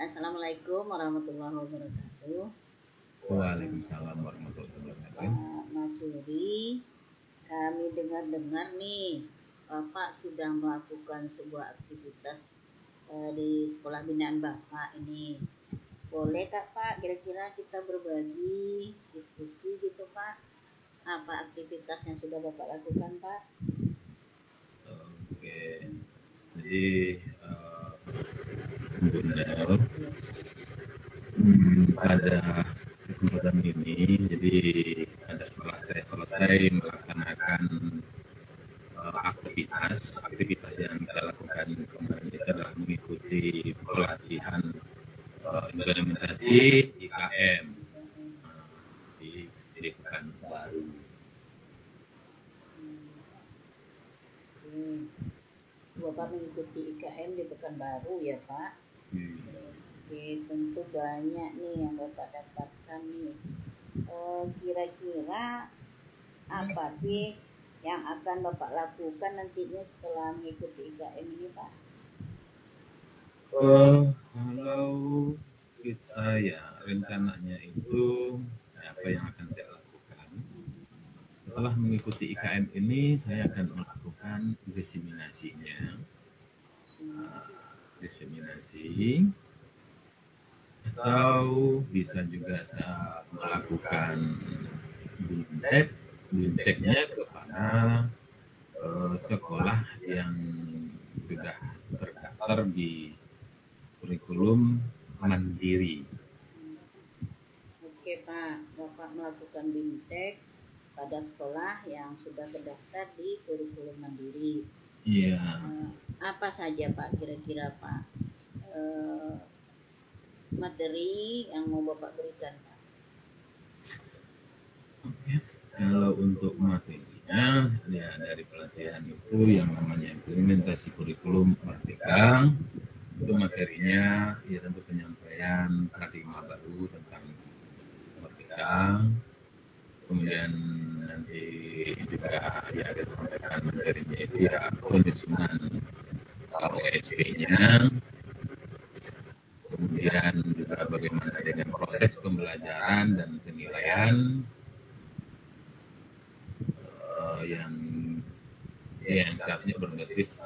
Assalamualaikum warahmatullahi wabarakatuh. Waalaikumsalam warahmatullahi wabarakatuh. Mas Suri, kami dengar-dengar nih, Bapak sudah melakukan sebuah aktivitas di sekolah binaan Bapak ini. Boleh Pak, kira-kira kita berbagi, diskusi gitu Pak? Apa aktivitas yang sudah Bapak lakukan Pak? Oke, jadi benar pada kesempatan ini, jadi setelah saya selesai melaksanakan aktivitas yang saya lakukan kemarin itu adalah mengikuti pelatihan implementasi IKM di Pekanbaru. Bapak mengikuti IKM di Pekanbaru ya Pak? Oke, tentu banyak nih yang Bapak dapatkan nih. Kira-kira apa sih yang akan Bapak lakukan nantinya setelah mengikuti IKM ini Pak? Kalau saya rencananya itu apa yang akan saya lakukan setelah mengikuti IKM ini, saya akan melakukan diseminasinya, atau bisa juga saya melakukan binteknya kepada sekolah yang sudah terdaftar di kurikulum mandiri. Oke Pak, Bapak melakukan bintek pada sekolah yang sudah terdaftar di kurikulum mandiri. Iya. Apa saja Pak kira-kira Pak materi yang mau Bapak berikan Pak? Oke. Kalau untuk materinya ya dari pelatihan itu yang namanya implementasi kurikulum Merdeka, itu materinya ya tentu penyampaian paradigma baru tentang Merdeka, kemudian nanti juga ya ada sampaikan materinya itu ya penyusunan KOSP-nya, kemudian juga bagaimana dengan proses pembelajaran dan penilaian yang seharusnya berbasis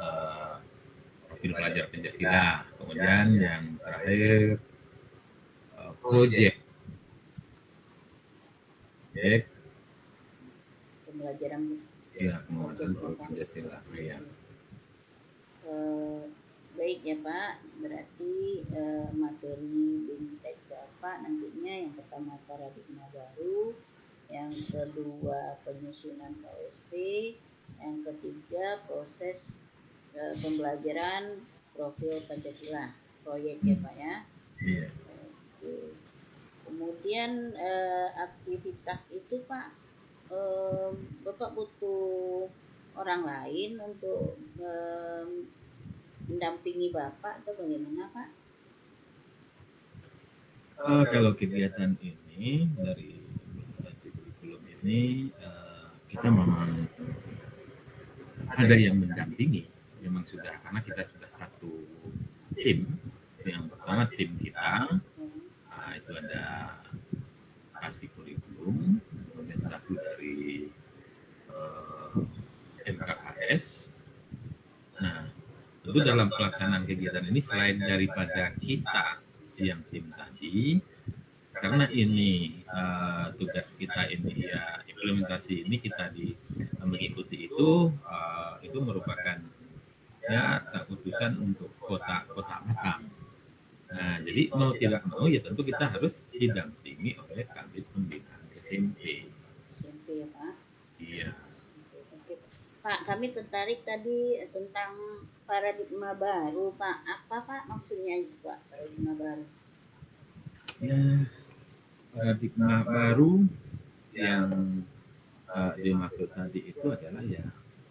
profil pelajar Pancasila. Kemudian yang terakhir proyek pembelajaran penguatan Pancasila. Ya. Baik ya Pak, berarti materi bintek Bapak nantinya yang pertama paradigma baru, yang kedua penyusunan KOSP, yang ketiga proses pembelajaran profil Pancasila, proyek ya Pak ya. Iya. Oke. Kemudian aktivitas itu Pak, Bapak butuh orang lain untuk mendampingi Bapak atau bagaimana Pak? Kalau kegiatan ini dari implementasi kurikulum ini kita memang ada yang mendampingi, memang sudah, karena kita sudah satu tim. Yang pertama tim kita itu ada kasih kurikulum, kemudian satu dari MKKS. Nah, tentu dalam pelaksanaan kegiatan ini selain daripada kita yang tim tadi, karena ini tugas kita ini ya implementasi ini kita mengikuti itu merupakan ya keputusan untuk kota Batam. Nah, jadi mau tidak mau ya tentu kita harus didampingi oleh Kabid Pembinaan SMP. SMP ya Pak? Iya. Oke. Pak, kami tertarik tadi tentang paradigma baru Pak. Apa Pak maksudnya itu Pak, paradigma baru? Ya, paradigma baru yang dimaksud tadi itu adalah ya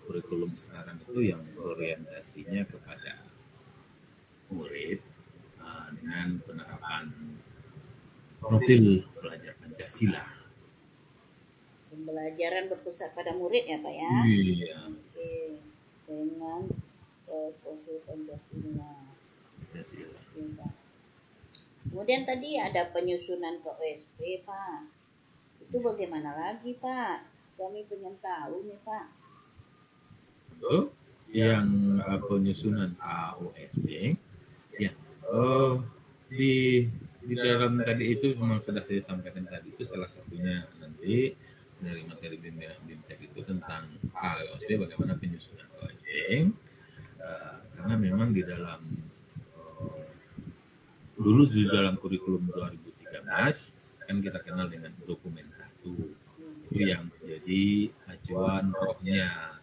kurikulum sekarang itu yang orientasinya kepada murid dengan penerapan profil pelajar Pancasila. Pembelajaran berpusat pada murid ya Pak ya? Iya. Oke. Dengan profil Pancasila. Pancasila. Oke, Pak. Kemudian tadi ada penyusunan ke OSP, Pak. Itu bagaimana lagi, Pak? Kami pengen tahu nih, Pak. Untuk yang penyusunan KOSP, ya, di dalam tadi itu memang sudah saya sampaikan tadi, itu salah satunya nanti dari materi BIMTEK itu tentang KOSP, bagaimana penyusunan KOSP, karena memang di dalam dulu di dalam kurikulum 2013 kan kita kenal dengan dokumen 1, itu yang menjadi acuan rohnya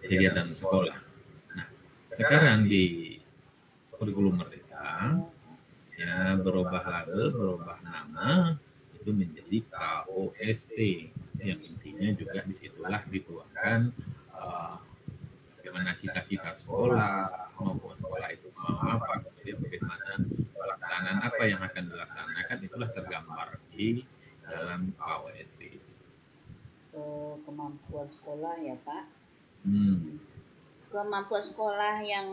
kegiatan sekolah. Nah, sekarang di kurikulum Merdeka ya berubah label, berubah nama, itu menjadi KOSP, yang intinya juga disitulah dituangkan bagaimana cita-cita sekolah, maupun sekolah itu mau apa, kemudian bagaimana pelaksanaan apa yang akan dilaksanakan, itulah tergambar di dalam KOSP. Kemampuan sekolah ya, Pak. Kemampuan sekolah yang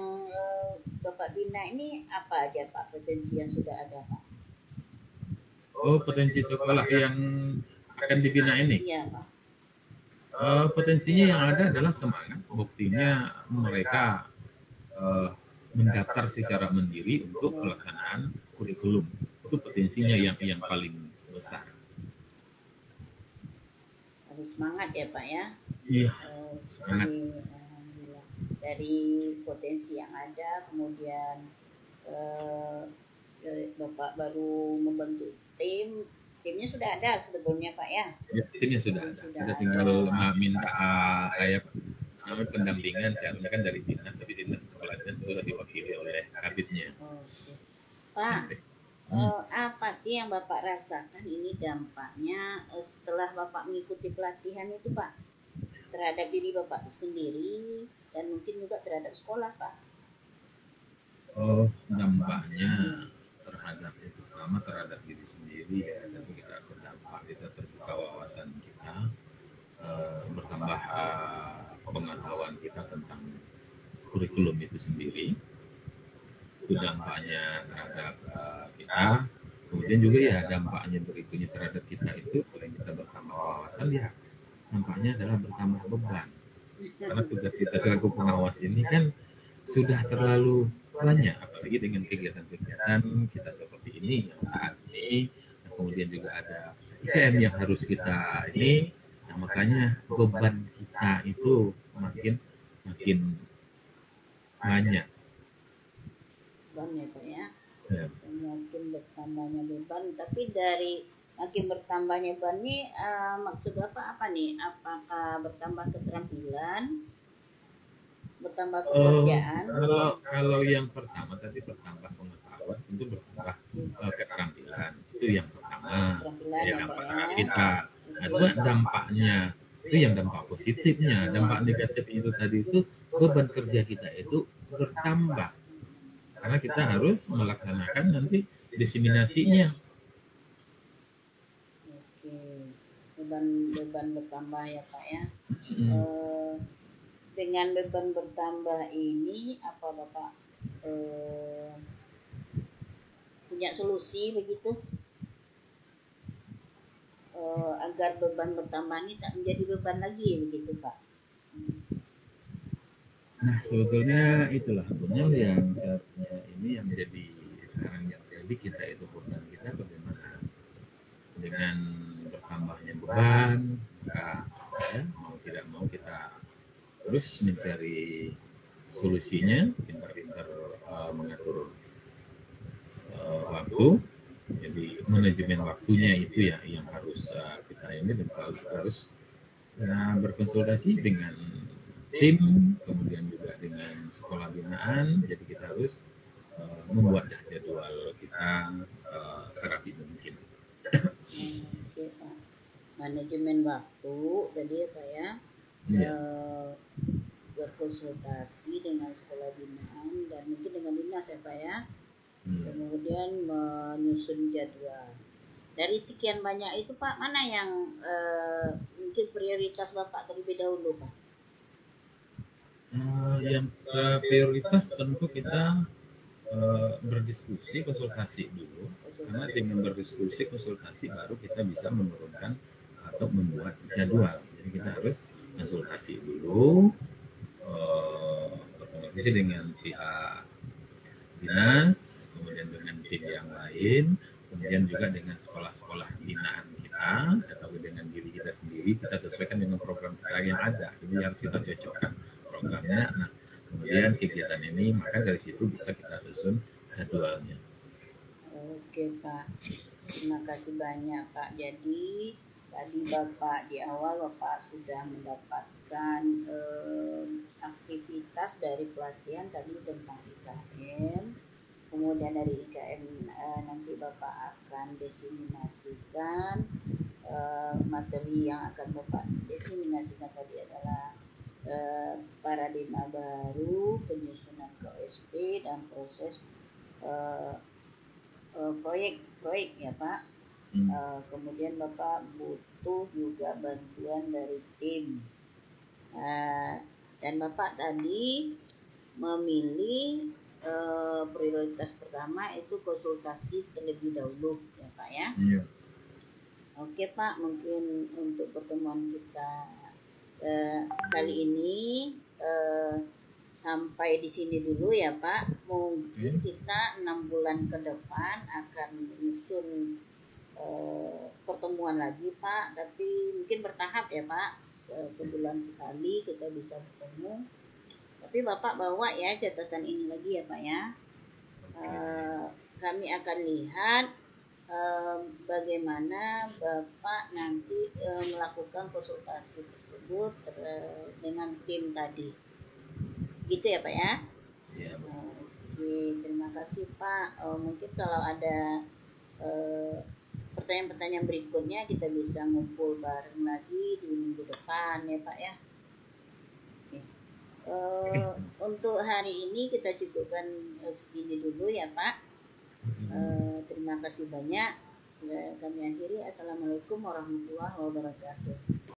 Bapak bina ini apa aja, Pak, potensi yang sudah ada, Pak? Potensi sekolah yang akan dibina ini? Iya, Pak. Potensinya yang ada adalah semangat, buktinya mereka mendaftar secara mandiri untuk pelaksanaan kurikulum. Itu potensinya yang paling besar. Harus semangat ya, Pak ya? Iya, semangat. Dari potensi yang ada, kemudian Bapak baru membentuk timnya sudah ada sebetulnya, Pak ya? Ya, timnya sudah ada. Kita tinggal minta pendampingan, seharusnya kan dari dinas, tapi dinas kepala dinas sudah diwakili oleh kabitnya. Pak, apa sih yang Bapak rasakan ini dampaknya setelah Bapak mengikuti pelatihan itu, Pak, terhadap diri Bapak sendiri dan mungkin juga terhadap sekolah, Pak? Dampaknya terhadap itu, pertama terhadap diri sendiri ya, tapi kita berdampak, kita terbuka wawasan kita, bertambah pengetahuan kita tentang kurikulum itu sendiri. Itu dampaknya terhadap kita. Kemudian juga ya dampaknya berikutnya terhadap kita itu, selain kita bertambah wawasan, ya dampaknya adalah bertambah beban. Karena tugas kita selaku pengawas ini kan sudah terlalu banyak, apalagi dengan kegiatan-kegiatan kita seperti ini yang saat ini. Nah, kemudian juga ada IKM yang harus kita ini, nah, makanya beban kita itu makin banyak. Beban ya, Pak ya. Makin bertambahnya beban, tapi dari makin bertambahnya beban ini maksud Bapak apa nih? Apakah bertambah keterampilan, bertambah pekerjaan? Kalau yang pertama tadi bertambah pengetahuan, tentu bertambah keterampilan, itu yang pertama. Ya, dampak kita. Nah, dua dampaknya itu yang dampak positifnya. Dampak negatifnya itu tadi itu beban kerja kita itu bertambah karena kita harus melaksanakan nanti diseminasinya. Oke, beban bertambah ya, Pak ya. Dengan beban bertambah ini, apa Bapak punya solusi begitu agar beban bertambah ini tak menjadi beban lagi begitu, Pak? Nah, sebetulnya itulah sebenarnya yang seharusnya ini yang menjadi sekarang yang jadi kita itu beban kita bagaimana dengan bertambahnya beban, maka ya, mau tidak mau kita terus mencari solusinya, pintar-pintar mengatur waktu. Jadi manajemen waktunya itu ya yang harus kita ini, dan selalu harus berkonsultasi dengan tim, kemudian juga dengan sekolah binaan. Jadi kita harus membuat jadwal kita serapi mungkin. Oke, Pak. Manajemen waktu tadi ya, Pak ya. Berkonsultasi dengan sekolah binaan dan mungkin dengan dinas ya, Pak ya. Kemudian menyusun jadwal. Dari sekian banyak itu, Pak, mana yang mungkin prioritas Bapak terlebih dahulu, Pak? Yang prioritas tentu kita berdiskusi, konsultasi dulu. Karena dengan berdiskusi, konsultasi baru kita bisa menurunkan atau membuat jadwal. Jadi kita harus konsultasi dulu, berkomunikasi dengan pihak dinas, kemudian dengan tim yang lain, kemudian juga dengan sekolah-sekolah binaan kita, atau dengan diri kita sendiri, kita sesuaikan dengan program kita yang ada. Jadi harus kita cocokkan programnya. Nah, kemudian kegiatan ini, maka dari situ bisa kita susun jadwalnya. Oke Pak, terima kasih banyak Pak. Jadi tadi Bapak di awal Bapak sudah mendapatkan aktivitas dari pelatihan tadi tentang IKM. Kemudian dari IKM nanti Bapak akan diseminasikan materi yang akan Bapak diseminasikan tadi adalah paradigma baru, penyusunan KOSP dan proses proyek ya Pak. Kemudian Bapak butuh juga bantuan dari tim. Dan Bapak tadi memilih prioritas pertama itu konsultasi terlebih dahulu ya Pak ya. Iya. Oke Pak, mungkin untuk pertemuan kita kali ini sampai di sini dulu ya Pak. Mungkin kita 6 bulan ke depan akan menyusun pertemuan lagi Pak, tapi mungkin bertahap ya Pak. Sebulan sekali kita bisa bertemu. Tapi Bapak bawa ya catatan ini lagi ya Pak ya. Kami akan lihat bagaimana Bapak nanti melakukan konsultasi tersebut dengan tim tadi. Gitu ya Pak ya? Iya. Oke, terima kasih Pak. Mungkin kalau ada pertanyaan-pertanyaan berikutnya kita bisa ngumpul bareng lagi di minggu depan ya Pak ya. Untuk hari ini kita cukupkan segini dulu ya Pak. Terima kasih banyak. Kami akhiri. Assalamualaikum warahmatullahi wabarakatuh.